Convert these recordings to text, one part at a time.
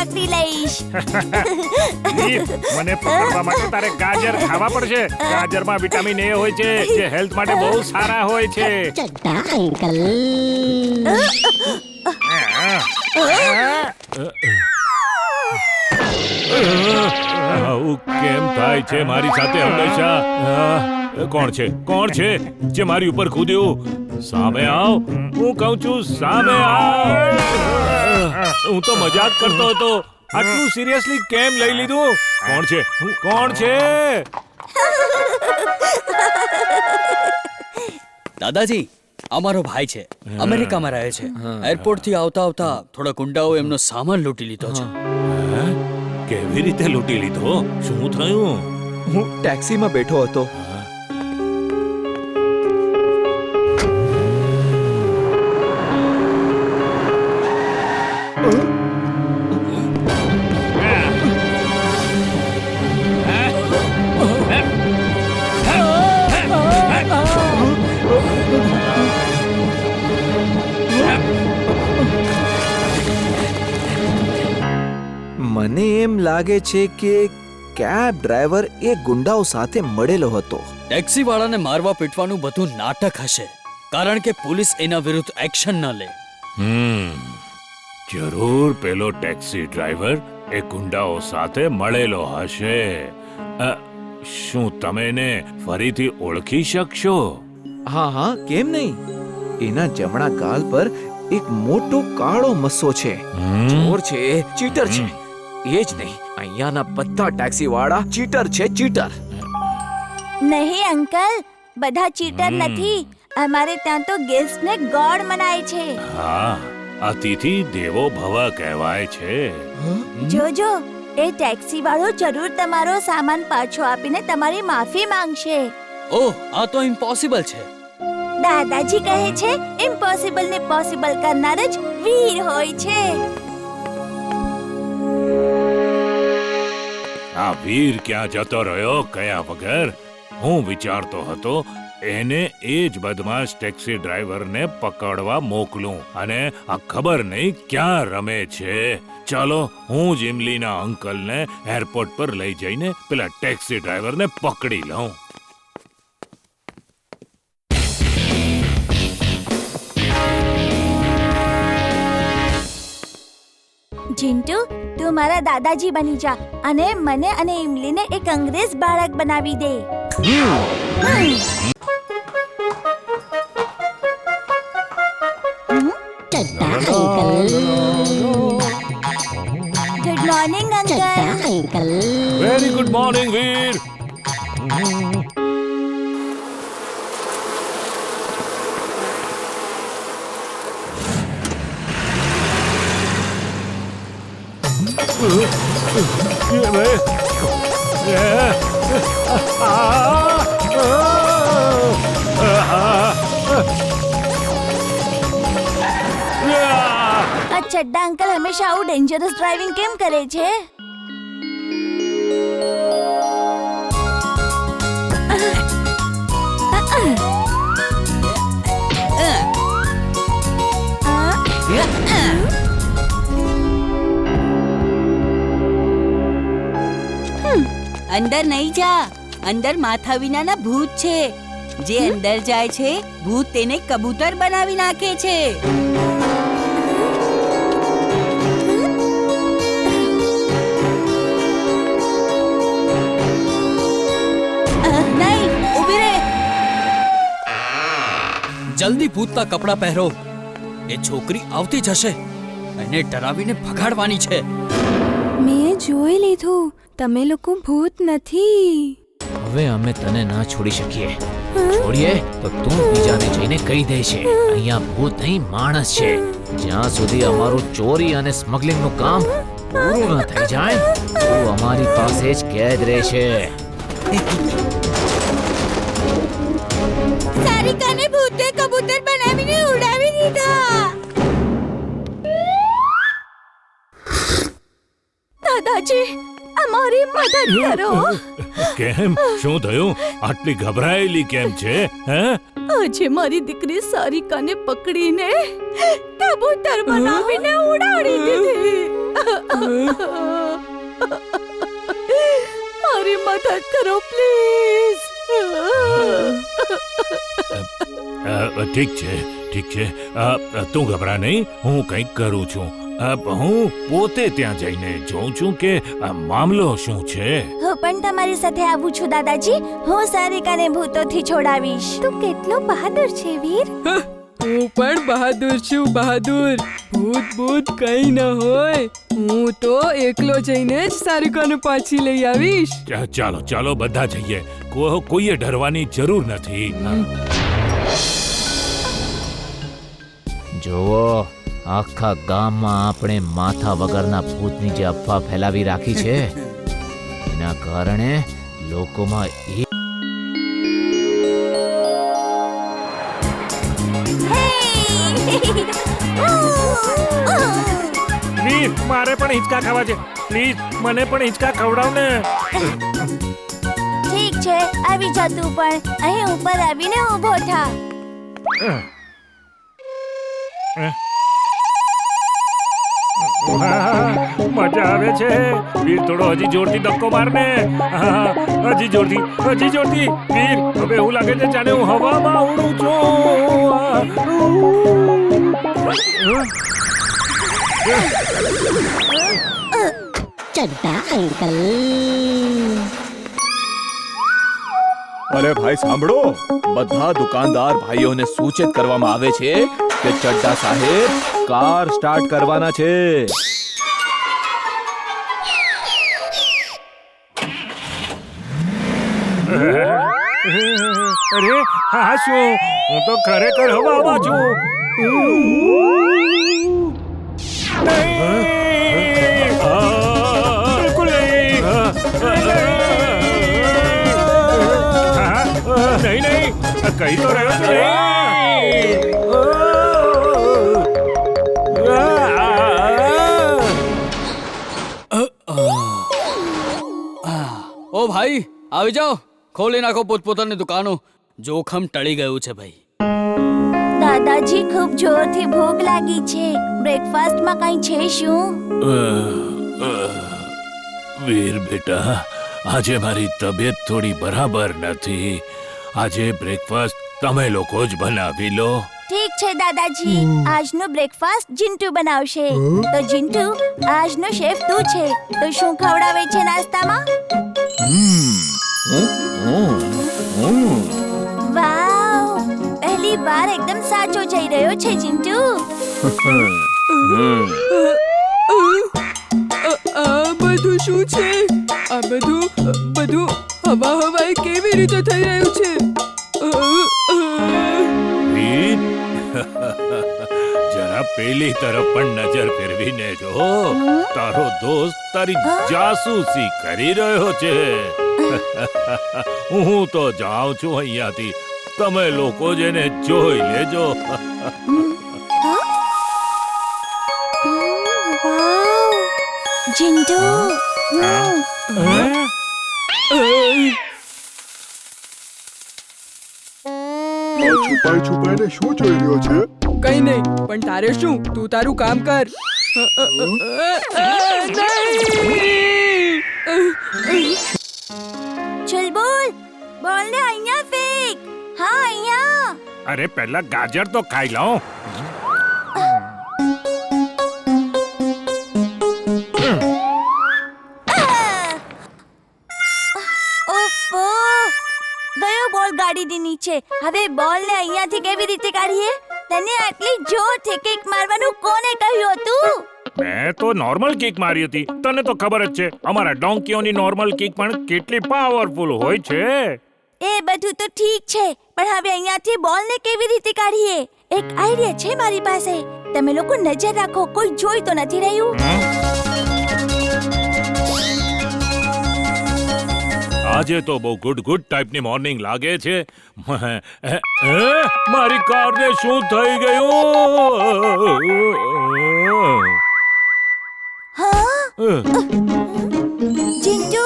પકડી લઈશ. મને પકડવા માટે તારે ગાજર ખાવા પડશે. ગાજરમાં વિટામિન એ હોય છે જે હેલ્થ માટે બહુ સારા હોય છે. ચડ્ડા અંકલ. આવું કેમ થાય છે મારી સાથે હંમેશા? કોણ છે જે મારી ઉપર કૂદ્યું? સામે આવ, હું કહું છું સામે આવ. હું તો મજાક કરતો હતો. આટલું સિરિયસલી કેમ લઈ લીધું? કોણ છે? દાદાજી, અમારો ભાઈ છે, અમેરિકામાં રહે છે. એરપોર્ટ થી આવતા આવતા થોડા ગુંડાઓ એમનો સામાન લૂંટી લીધો છે. કેવી રીતે લૂંટી લીધો? શું થયું? હું ટેક્સીમાં બેઠો હતો. મને એમ લાગે છે કે કેબ ડ્રાઈવર એ ગુંડાઓ સાથે મળેલો હતો. ટેક્સી વાળાને મારવા પીટવાનું બધું નાટક હશે, કારણ કે પોલીસ એના વિરુદ્ધ એક્શન ન લે. જરૂર પેલો ટેક્સી ડ્રાઈવર એ ગુંડાઓ સાથે મળેલો હશે. શું તમે એને ફરીથી ઓળખી શકશો? હા, કેમ નહીં? એના જમણા ગાલ પર એક મોટો કાળો મસ્સો છે. ચોર છે, ચીટર છે. એ જ નહીં, અહીંયાના બધા ટેક્સી વાળા ચીટર છે, ચીટર. નહીં અંકલ, બધા ચીટર નથી. અમારે ત્યાં તો ગેસ્ટને ગોડ મનાય છે. હા, અતિથિ દેવો ભવ કહેવાય છે. જોજો, એ ટેક્સી વાળો જરૂર તમારો સામાન પાછો આપીને તમારી માફી માંગશે. ઓહ, આ તો ઇમ્પોસિબલ છે. દાદાજી કહે છે ઇમ્પોસિબલ ને પોસિબલ કરનાર જ વીર હોય છે. આ વીર ક્યાં જતો રહ્યો કયા વગર? હું વિચારતો હતો એને એ જ બદમાશ ટેક્સી ડ્રાઈવરને પકડવા મોકલું, અને આ ખબર નહીં ક્યાં રમે છે. ચાલો, હું જ ઇમલીના અંકલને એરપોર્ટ પર લઈ જઈને પેલા ટેક્સી ડ્રાઈવરને પકડી લઉં. ચિંટુ, તું મારા દાદાજી બની જા અને મને અને ઇમલીને એક અંગ્રેજ બાળક બનાવી દે. Chadda uncle. Good morning Chadda uncle. Uncle. Very good morning Veer. આ ચડ્ડા અંકલ હંમેશા આવું ડેન્જરસ ડ્રાઇવિંગ કેમ કરે છે? અંદર નહીં જા. અંદર માથા વિનાના ભૂત છે. જે અંદર જાય છે, ભૂત તેને કબૂતર બનાવી નાખે છે. નહીં, ઊભી રહે. જલ્દી ભૂતના કપડાં પહેરો. એ છોકરી આવતી જ હશે. એને ડરાવીને ભગાડવાની છે. મેં જોઈ લીધું, તમે લોકો ભૂત નથી. હવે અમે તને ના છોડી શકીએ. છોડીએ તો તું બીજાને જઈને કહી દે છે અહીંયા ભૂત નહીં માણસ છે. જ્યાં સુધી અમારું ચોરી અને સ્મગલિંગનું કામ પૂરું ન થઈ જાય, તું અમારી પાસે જ કેદ રહેશે. સારિકાને ભૂતે કબૂતર બનાવીને ઉડાવી દીધા. દાદાજી, અમારી મદદ કરો. કેમ? શું થયું? આટલી ગભરાયેલી કેમ છે? હે? આજે મારી દીકરી સારિકાને પકડીને કબૂતર બનાવીને ઉડાડી દીધી. મારી મદદ કરો પ્લીઝ. ઠીક છે. તું ગભરા નહીં, હું કંઈક કરું છું. હું પોતે ત્યાં જઈને જોઉં છું કે આ મામલો શું છે. હું પણ તમારી સાથે આવું છું દાદાજી. હું સારિકાને ભૂતોથી છોડાવીશ. તું કેટલો બહાદુર છે વીર. હું પણ બહાદુર છું, બહાદુર. ભૂત કઈ ન હોય. હું તો એકલો જઈને જ સારિકાને પાછી લઈ આવીશ. ચાલો બધા જઈએ. કોઈએ ડરવાની જરૂર નથી. જુઓ, આખા ગામમાં આપણે માથા વગરના ભૂતની જે અફવા ફેલાવી રાખી છે એના કારણે લોકોમાં વીર, મારે પણ હિંચકા ખાવા છે. પ્લીઝ મને પણ હિંચકા ખવડાવ ને. ઠીક છે, આવી જા તું પણ. અહીં ઉપર આવીને ઊભો થા. મજા આવે છે. વીર, થોડો હજી જોરથી ધક્કો માર ને. હજી જોરથી. વીર, હવે એવું લાગે છે જાણે હું હવામાં ઉડું છું. ચડ્ડા અંકલ. અરે ભાઈ સાંભળો, બધા દુકાનદાર ભાઈઓને સૂચિત કરવામાં આવે છે કે ચડ્ડા સાહેબ કાર સ્ટાર્ટ કરવાના છે. અરે હા, શું હું તો ખરેખર હવામાં છું. બિલકુલ નહીં. નહીં, કહી તો રહ્યો છું. ઓ ભાઈ, આવી જાઓ. ખોલી નાખો પોતપોતાની દુકાનો. જોખમ ટળી ગયું છે ભાઈ. દાદાજી, ખૂબ જોરથી ભૂખ લાગી છે. બ્રેકફાસ્ટમાં કંઈ છે શું? વીર બેટા, આજે મારી તબિયત થોડી બરાબર નથી. આજે બ્રેકફાસ્ટ તમે લોકો જ બનાવી લો. ઠીક છે દાદાજી, આજનો બ્રેકફાસ્ટ જીન્ટુ બનાવશે. તો જીન્ટુ, આજનો શેફ તું છે, તો શું ખવડાવે છે નાસ્તામાં? વાવ, પહેલી વાર એકદમ સાચો જઈ રહ્યો છે જીન્ટુ. આ બધું શું છે? આ બધું હવાએ કેવી રીતે થઈ રહ્યું છે? વીર, જરા પેલી તરફ પણ નજર ફેરવીને જો. તારો દોસ્ત તારી જાસૂસી કરી રહ્યો છે. હું તો જાઉં છું અહીંયાથી. તમે લોકો જેને જોઈ લેજો. વાવ, જીન્ટુ. છુપાઈને શું જોઈ રહ્યો છે? કઈ નહીં, પણ તારે શું? તું તારું કામ કર. ચુલબુલ, બોલને અહીંયા ફેંક. હા, અહીંયા. અરે પહેલા ગાજર તો ખાઈ લઉં. ઓફો, ગયો બોલ ગાડીની નીચે. હવે બોલને અહીંયાથી કેવી રીતે કાઢીએ? તને આટલી જોરથી કિક મારવાનું કોને કહ્યું હતું? મેં તો નોર્મલ કિક મારી હતી. તને તો ખબર જ છે અમારા ડોંકીઓની નોર્મલ કિક પણ કેટલી પાવરફુલ હોય છે. એ બધું તો ઠીક છે, પણ હવે અહીંયાથી બોલને કેવી રીતે કાઢીએ? એક આઈડિયા છે મારી પાસે. તમે લોકો નજર રાખો, કોઈ જોઈ તો નથી રહ્યું. આજે તો બહુ ગુડ ટાઈપની મોર્નિંગ લાગે છે. મારી કારને શું થઈ ગયું? ચિંટુ,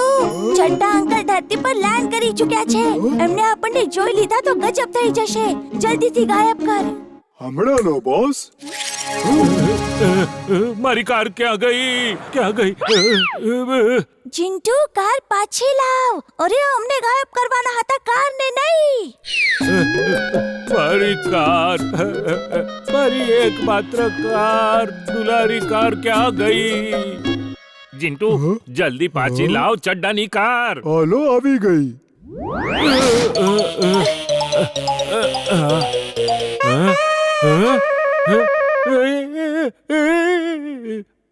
ચડ્ડા અંકલ ધરતી પર લેન્ડ કરી ચૂક્યા છે. એમને આપણને જોઈ લીધા તો ગજબ થઈ જશે. જલ્દીથી ગાયબ કર. હમણાંનો બોસ. મારી કાર ક્યાં ગઈ? ચિંટુ કાર પાછી લાવ. અરે અમને ગાયબ કરવાના હતા, કારને નહીં. મારી કાર, મારી એકમાત્ર કાર, દુલારી કાર ક્યાં ગઈ? જીન્ટુ, જલ્દી પાછી લાવ ચડ્ડાની કાર. હાલો આવી ગઈ.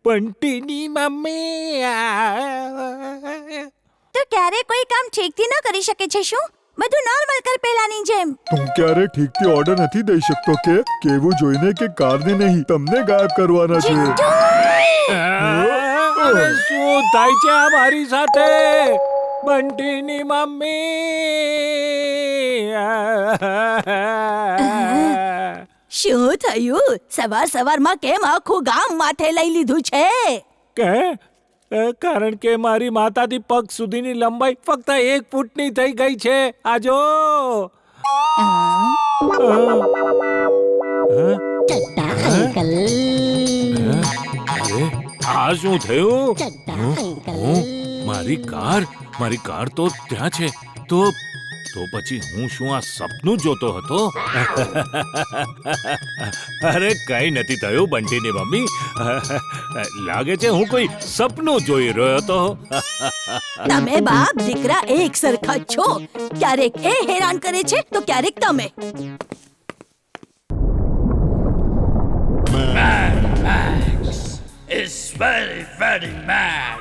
બંટીની મમ્મી તો ક્યારે કોઈ કામ ઠીકથી ન કરી શકે છે શું? બધું નોર્મલ કર પેલાની જેમ. તું ક્યારે ઠીકથી ઓર્ડર નથી દઈ શકતો કે કેવું જોઈને કે કારને નહીં તમને ગાયબ કરવાના છે. અરે શું થાય છે આ મારી સાથે? બંટીની મમ્મી શું થયું? સવાર સવારમાં કેમ આખું ગામ માથે લઈ લીધું છે? કે કારણ કે મારી માતાથી પગ સુધીની લંબાઈ ફક્ત 1 ફૂટની થઈ ગઈ છે. આજો ચડ્ડા અંકલ. આ શું થયું? ચડ્ડા અંકલ. મારી કાર તો ત્યાં છે. તો પછી હું શું આ સપનું જોતો હતો? અરે કઈ નથી થયું બંટીની મમ્મી. લાગે છે હું કોઈ સપનું જોઈ રહ્યો હતો. તમે બાપ દીકરા એક સરખા જ છો. ક્યારેક એ હેરાન કરે છે તો ક્યારેક તમે. It's very, very mad.